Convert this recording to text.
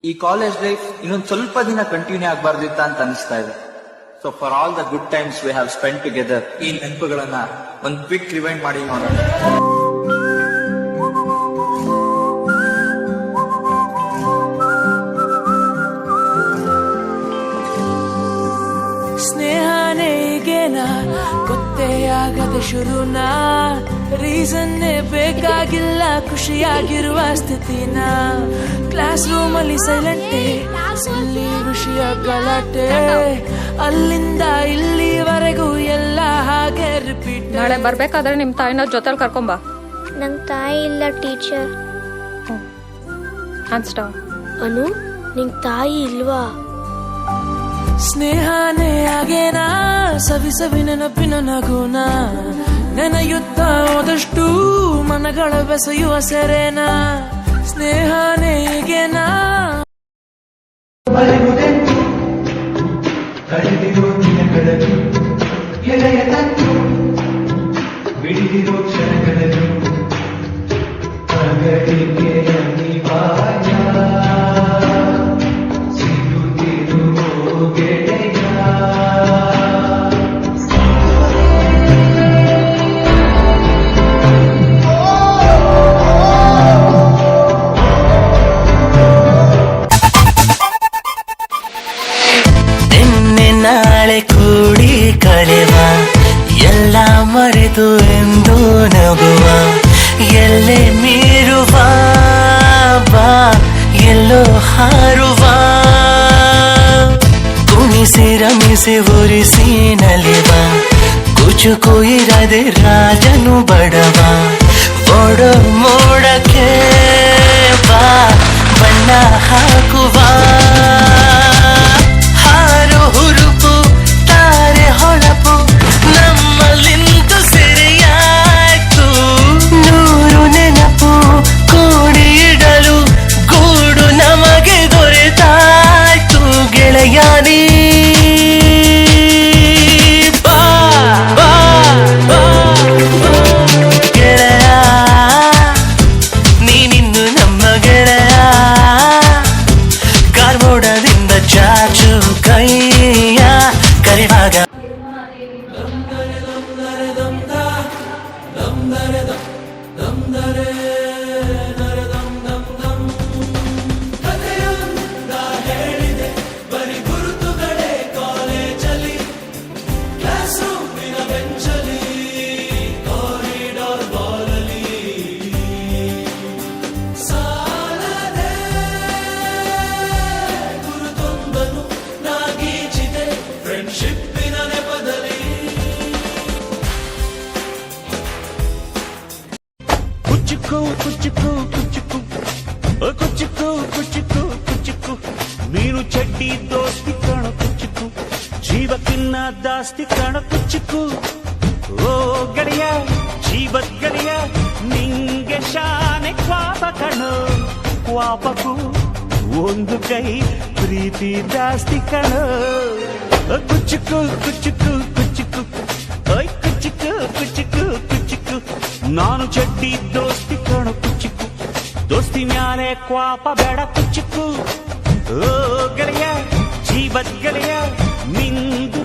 ಈ college life ಇನ್ನೊಂದು ಸ್ವಲ್ಪ ದಿನ ಕಂಟಿನ್ಯೂ ಆಗಬಾರ್ದಿತ್ತ ಅಂತ ಅನಿಸ್ತಾ ಇದೆ. So for all the good times we have spend together, ಈ ನೆನಪುಗಳನ್ನ ಒಂದು ಕ್ವಿಕ್ ರಿವೈಂಡ್ ಮಾಡಿ ನೋಡೋಣ. ಸ್ನೇಹನೇ ಈಗೇನಾ ಗೊತ್ತೇ ಆಗದೆ ಶುರುನಾ, ರೀಸನ್ನೇ ಬೇಕಾಗಿಲ್ಲ ಖುಷಿಯಾಗಿರುವ ಸ್ಥಿತಿನ. ಕ್ಲಾಸ್ ರೂಮ್ ಅಲ್ಲಿ ಸೈಲೆಂಟೇ, ಸಿಲ್ಲಿ ವಿಷಯ ಗಲಾಟೆ, ಅಲ್ಲಿಂದ ಇಲ್ಲಿವರೆಗೂ ಎಲ್ಲ ಹಾಗೆ ರಿಪೀಟ್. ನಾಳೆ ಬರ್ಬೇಕಾದ್ರೆ ನಿಮ್ ತಾಯಿನ ಜೊತೆಲಿ ಕರ್ಕೊಂಬ. ನಂಗ್ ತಾಯಿ ಇಲ್ಲ ಟೀಚರ್. ಅನು, ನಿಂಗ್ ತಾಯಿ ಇಲ್ವಾ? ಸ್ನೇಹನೇ ಆಗೇನಾ ಸವಿ ಸವಿ ನೆನಪಿನ ನಗುನ, ನೆನೆಯುತ್ತ ಹೋದಷ್ಟು ಮನಗಳ ಬೆಸೆಯುವ ಸೆರೆನಾ. ಸ್ನೇಹನೇ ಈಗೇನಾ ಕಳೆದಿರೋ ದಿನಗಳಲ್ಲಿ ಎಳೆಯ ತಂತು ಬಿಡಿದಿರೋ ಕ್ಷಣಗಳಲ್ಲಿ ಅಗಲಿಕೆ ಅನಿವಾರ್ಯ ಸಿಗುತ್ತಿರುವ ಗೆಳೆಯ. ನಾಳೆ ಕೂಡಿ ಕಳೆವ, ಎಲ್ಲ ಮರೆತು ಎಂದು ನಗುವ, ಎಲ್ಲೇ ಮೀರುವ ಬಾ ಎಲ್ಲೋ ಹಾರುವ, ಕುಣಿಸಿ ರಮಿಸಿ ಉರಿಸಿ ನಲಿವ, ಕುಚುಕು ಇರದೆ ರಾಜನು ಬಡವ, ಓಡೋ ಮೋಡಕ್ಕೆ ಬಾ ಬಣ್ಣ ಹಾಕುವ, ಹಾರು ಹುರುಪು ತಾರೆ ಹೊಳಪು ನಮ್ಮಲ್ಲಿಂದು ಸೆರೆಯಾಯ್ತು, ನೂರು ನೆನಪು ಕೂಡಿ ಇಡಲು ಗೂಡು ನಮಗೆ ದೊರೆತಾಯ್ತು. ಗೆಳೆಯಾನಿ ಬಾ ಬಾ ಬಾ ಗೆಳೆಯ, ನೀನಿನ್ನು ನಮ್ಮ ಗೆಳೆಯ, ಕಾರ್ಮೋಡದಿಂದ ಚಾಚು ಕೈಯ ಕರಿವಾಗ. ಕುಚ್ಚುಕು ಕುಚ್ಚುಕು ಕುಚ್ಚುಕು ಕುಚ್ಚುಕು ಕುಚ್ಚುಕು ಕುಚ್ಚುಕು, ಮೀನು ಚಡ್ಡಿ ದೋಸ್ತಿ ಕಣ ಕುಚ್ಚುಕು, ಜೀವಕ್ಕಿನ್ನ ದಾಸ್ತಿ ಕಣ ಕುಚ್ಚುಕು. ಓ ಗೆಳೆಯ ಜೀವದ್ ಗೆಳೆಯ, ನಿಂಗೆ ಶಾನೆ ಕ್ವಾಪ ಕಣ, ಕ್ವಾಪಕು ಒಂದು ಕೈ ಪ್ರೀತಿ ಜಾಸ್ತಿ ಕಣ. ಕುಚ್ಚುಕು ಕುಚ್ಚುಕು ಕುಚ್ಚುಕು ಓಯ್ ಕುಚ್ಚುಕು ಕುಚ್ಚುಕು ಕುಚ್ಚುಕು, ನಾನು ಚಡ್ಡಿ ದೋಸ್ತಿ ಕಣ ಕುಚ್ಚುಕು, ದೋಸ್ತಿ ಮ್ಯಾಲೆ ಕ್ವಾಪ ಬೇಡ ಕುಚ್ಚುಕು. ಓ ಗೆಳೆಯ ಜೀವದ್ ಗೆಳೆಯ ನಿಂದು